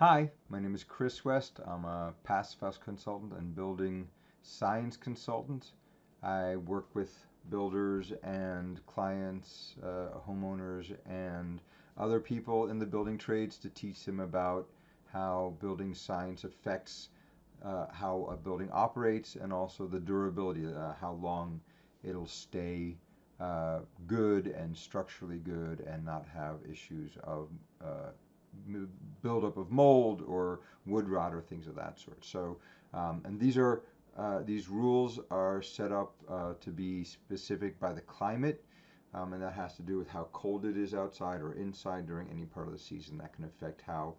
Hi, my name is Chris West. I'm a passive house consultant and building science consultant. I work with builders and clients, homeowners, and other people in the building trades to teach them about how building science affects how a building operates and also the durability, how long it'll stay good and structurally good and not have issues of buildup of mold or wood rot or things of that sort. So, and these rules are set up to be specific by the climate, and that has to do with how cold it is outside or inside during any part of the season. That can affect how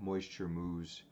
moisture moves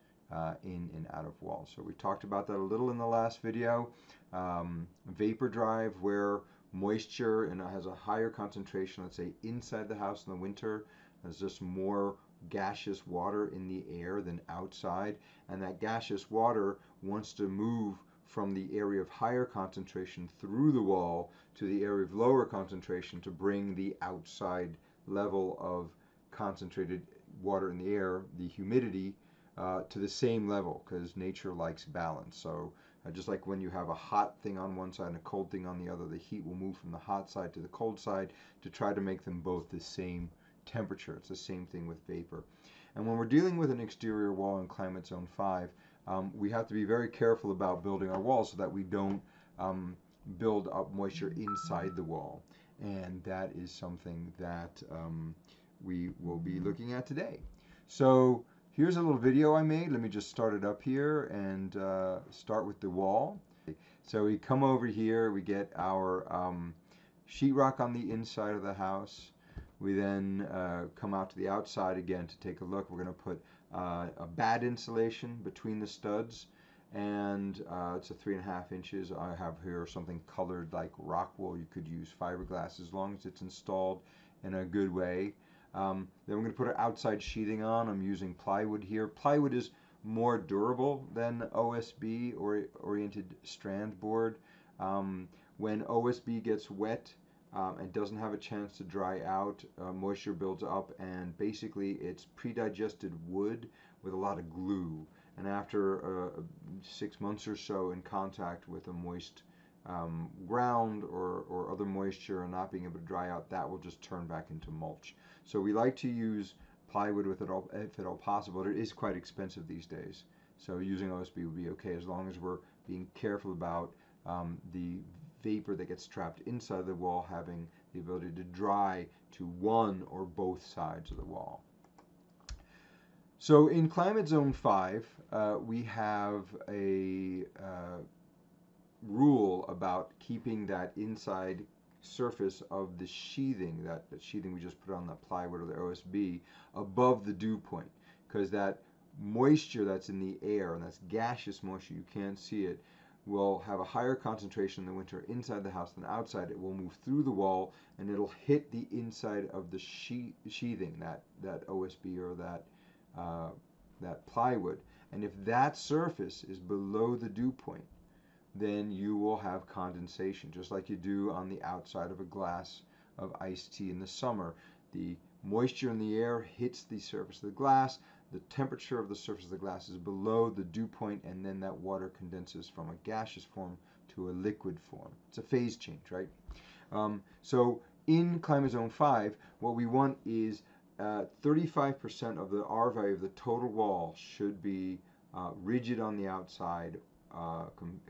in and out of walls. So we talked about that a little in the last video. Vapor drive, where moisture and it has a higher concentration, let's say inside the house in the winter, there's just more gaseous water in the air than outside, and that gaseous water wants to move from the area of higher concentration through the wall to the area of lower concentration to bring the outside level of concentrated water in the air, the humidity, to the same level, because nature likes balance. So just like when you have a hot thing on one side and a cold thing on the other, the heat will move from the hot side to the cold side to try to make them both the same temperature. It's the same thing with vapor. And when we're dealing with an exterior wall in climate zone 5, we have to be very careful about building our walls so that we don't build up moisture inside the wall. And that is something that we will be looking at today. So here's a little video I made. Let me just start it up here and start with the wall. So we come over here, we get our sheetrock on the inside of the house. We then come out to the outside again to take a look. We're going to put a bad insulation between the studs, and it's a 3.5 inches. I have here something colored like rock wool. You could use fiberglass as long as it's installed in a good way. Then we're going to put an outside sheathing on. I'm using plywood here. Plywood is more durable than OSB or oriented strand board. When OSB gets wet, and doesn't have a chance to dry out, moisture builds up, and basically it's pre-digested wood with a lot of glue. And after 6 months or so in contact with a moist ground or other moisture and not being able to dry out, that will just turn back into mulch. So we like to use plywood with it all, if at all possible. It is quite expensive these days, so using OSB would be okay as long as we're being careful about the vapor that gets trapped inside the wall having the ability to dry to one or both sides of the wall. So in climate zone 5, we have a rule about keeping that inside surface of the sheathing, that sheathing we just put on the plywood or the OSB, above the dew point, because that moisture that's in the air, and that's gaseous moisture, you can't see it, will have a higher concentration in the winter inside the house than outside. It will move through the wall and it'll hit the inside of the sheathing, that OSB or that plywood. And if that surface is below the dew point, then you will have condensation, just like you do on the outside of a glass of iced tea in the summer. The moisture in the air hits the surface of the glass. The temperature of the surface of the glass is below the dew point, and then that water condenses from a gaseous form to a liquid form. It's a phase change, right? So in climate zone 5, what we want is 35% of the R value of the total wall should be rigid on the outside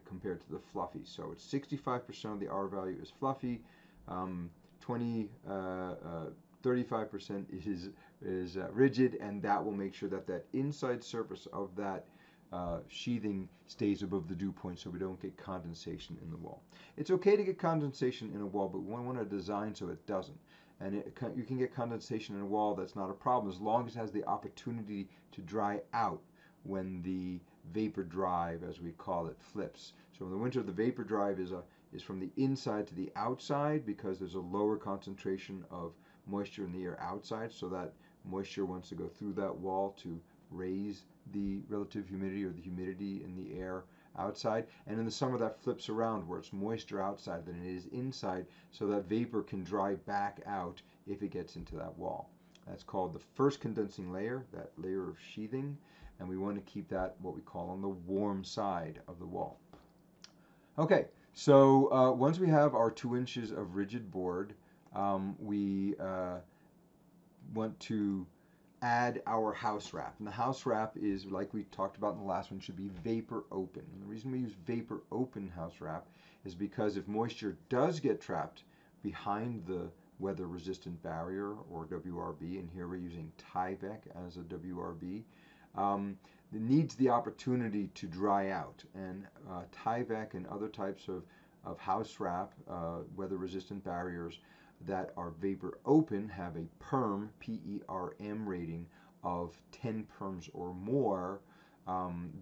compared to the fluffy. So it's 65% of the R value is fluffy, 35% is rigid, and that will make sure that that inside surface of that sheathing stays above the dew point so we don't get condensation in the wall. It's okay to get condensation in a wall, but we want to design so it doesn't. And you can get condensation in a wall, that's not a problem, as long as it has the opportunity to dry out when the vapor drive, as we call it, flips. So in the winter, the vapor drive is from the inside to the outside because there's a lower concentration of moisture in the air outside, so that moisture wants to go through that wall to raise the relative humidity or the humidity in the air outside. And in the summer, that flips around where it's moisture outside than it is inside, so that vapor can dry back out if it gets into that wall. That's called the first condensing layer, that layer of sheathing, and we want to keep that what we call on the warm side of the wall. Okay, so once we have our 2 inches of rigid board, we want to add our house wrap. And the house wrap is, like we talked about in the last one, should be vapor open. And the reason we use vapor open house wrap is because if moisture does get trapped behind the weather resistant barrier, or WRB, and here we're using Tyvek as a WRB, it needs the opportunity to dry out. And Tyvek and other types of house wrap, weather resistant barriers that are vapor open have a PERM, P-E-R-M rating of 10 PERMs or more,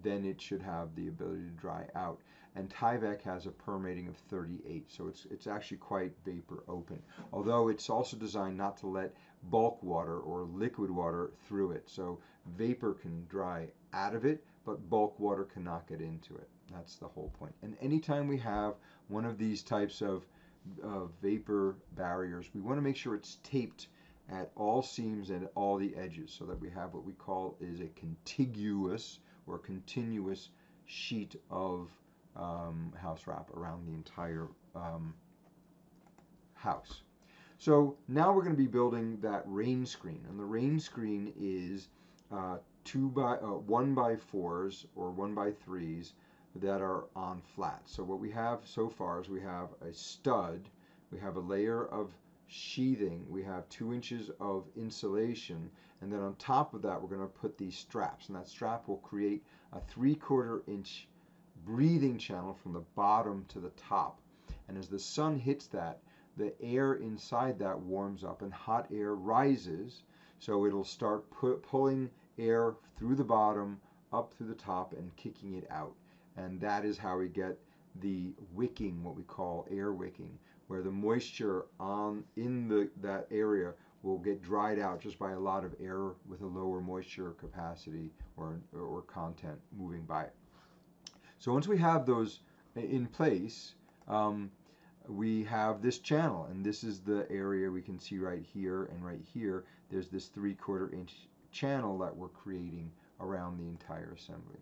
then it should have the ability to dry out. And Tyvek has a PERM rating of 38, so it's actually quite vapor open. Although it's also designed not to let bulk water or liquid water through it, so vapor can dry out of it, but bulk water cannot get into it. That's the whole point. And anytime we have one of these types of vapor barriers, we want to make sure it's taped at all seams and at all the edges, so that we have what we call is a contiguous or continuous sheet of house wrap around the entire house. So now we're going to be building that rain screen, and the rain screen is 1x4s or 1x3s that are on flat. So what we have so far is we have a stud, we have a layer of sheathing, we have 2 inches of insulation, and then on top of that we're going to put these straps, and that strap will create a 3/4 inch breathing channel from the bottom to the top. And as the sun hits that, the air inside that warms up and hot air rises, so it'll start pulling air through the bottom up through the top and kicking it out. And that is how we get the wicking, what we call air wicking, where the moisture in that area will get dried out just by a lot of air with a lower moisture capacity or content moving by it. So once we have those in place, we have this channel, and this is the area we can see right here and right here. There's this 3/4 inch channel that we're creating around the entire assembly.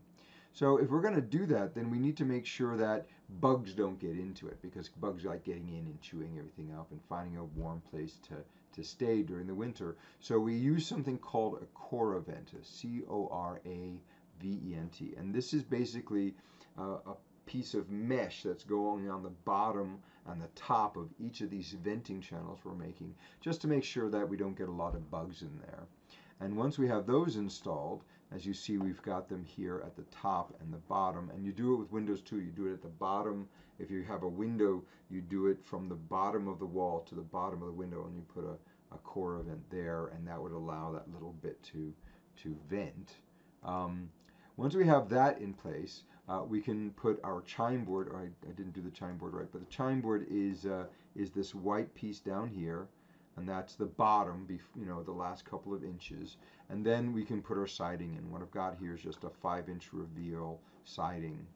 So if we're going to do that, then we need to make sure that bugs don't get into it, because bugs like getting in and chewing everything up and finding a warm place to stay during the winter. So we use something called a coravent, a C-O-R-A-V-E-N-T. And this is basically a piece of mesh that's going on the bottom and the top of each of these venting channels we're making, just to make sure that we don't get a lot of bugs in there. And once we have those installed, as you see, we've got them here at the top and the bottom, and you do it with windows too. You do it at the bottom. If you have a window, you do it from the bottom of the wall to the bottom of the window, and you put a coravent there, and that would allow that little bit to vent. Once we have that in place, we can put our chime board, or I didn't do the chime board right, but the chime board is this white piece down here, and that's the bottom, the last couple of inches. And then we can put our siding in. What I've got here is just a 5-inch reveal siding.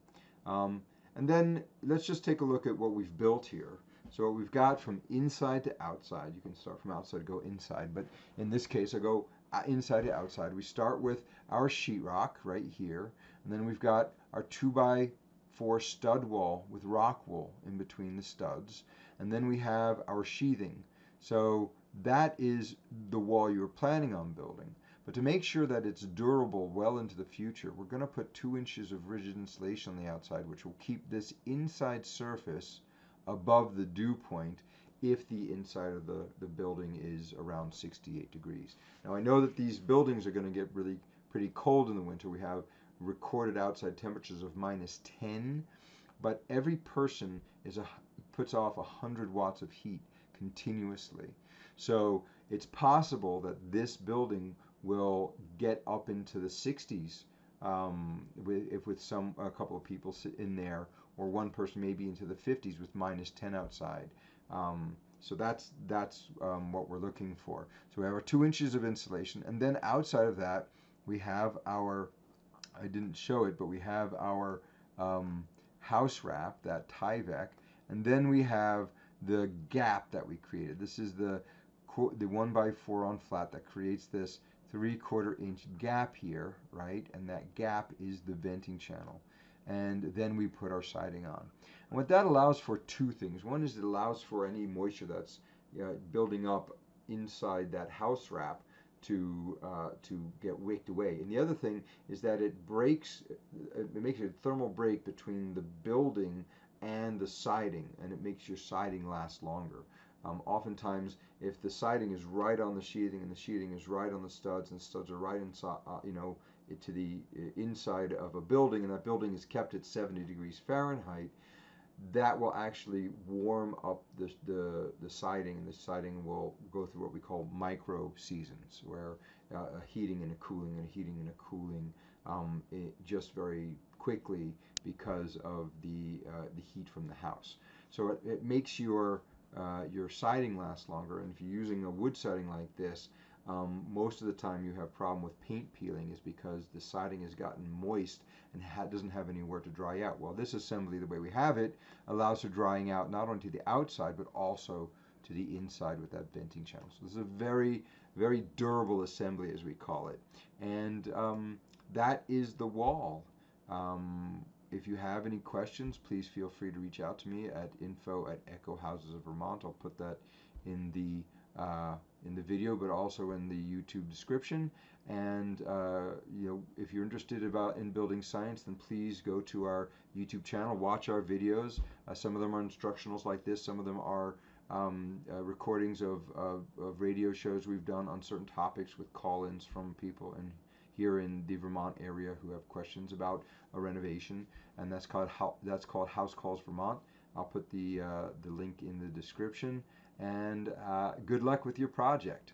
And then let's just take a look at what we've built here. So what we've got from inside to outside, you can start from outside, go inside, but in this case I go inside to outside. We start with our sheetrock right here, and then we've got our 2x4 stud wall with rock wool in between the studs, and then we have our sheathing. So that is the wall you were planning on building. But to make sure that it's durable well into the future, we're going to put 2 inches of rigid insulation on the outside, which will keep this inside surface above the dew point if the inside of the building is around 68 degrees. Now I know that these buildings are going to get really pretty cold in the winter. We have recorded outside temperatures of -10, but every person puts off 100 watts of heat continuously. So it's possible that this building will get up into the 60s with a couple of people sit in there, or one person maybe into the 50s with -10 outside. So that's what we're looking for. So we have our 2 inches of insulation, and then outside of that we have our, I didn't show it, but we have our house wrap, that Tyvek, and then we have the gap that we created. This is the the 1x4 on flat that creates this 3/4 inch gap here, right? And that gap is the venting channel. And then we put our siding on. And what that allows for, two things. One is it allows for any moisture that's building up inside that house wrap to get wicked away. And the other thing is that it makes a thermal break between the building and the siding, and it makes your siding last longer. Oftentimes, if the siding is right on the sheathing and the sheathing is right on the studs and studs are right inside, to the inside of a building, and that building is kept at 70 degrees Fahrenheit, that will actually warm up the siding, and the siding will go through what we call micro seasons, where a heating and a cooling and a heating and a cooling just very quickly because of the heat from the house. So it makes your siding last longer. And if you're using a wood siding like this, most of the time you have problem with paint peeling is because the siding has gotten moist and doesn't have anywhere to dry out. Well, this assembly, the way we have it, allows for drying out not only to the outside but also to the inside with that venting channel. So this is a very, very durable assembly, as we call it. And that is the wall. If you have any questions, please feel free to reach out to me at info@EchoHousesOfVermont. I'll put that in the video, but also in the YouTube description. And if you're interested in building science, then please go to our YouTube channel, watch our videos. Some of them are instructionals like this. Some of them are recordings of radio shows we've done on certain topics with call-ins from people here in the Vermont area who have questions about a renovation, and that's called House Calls Vermont. I'll put the link in the description, and good luck with your project.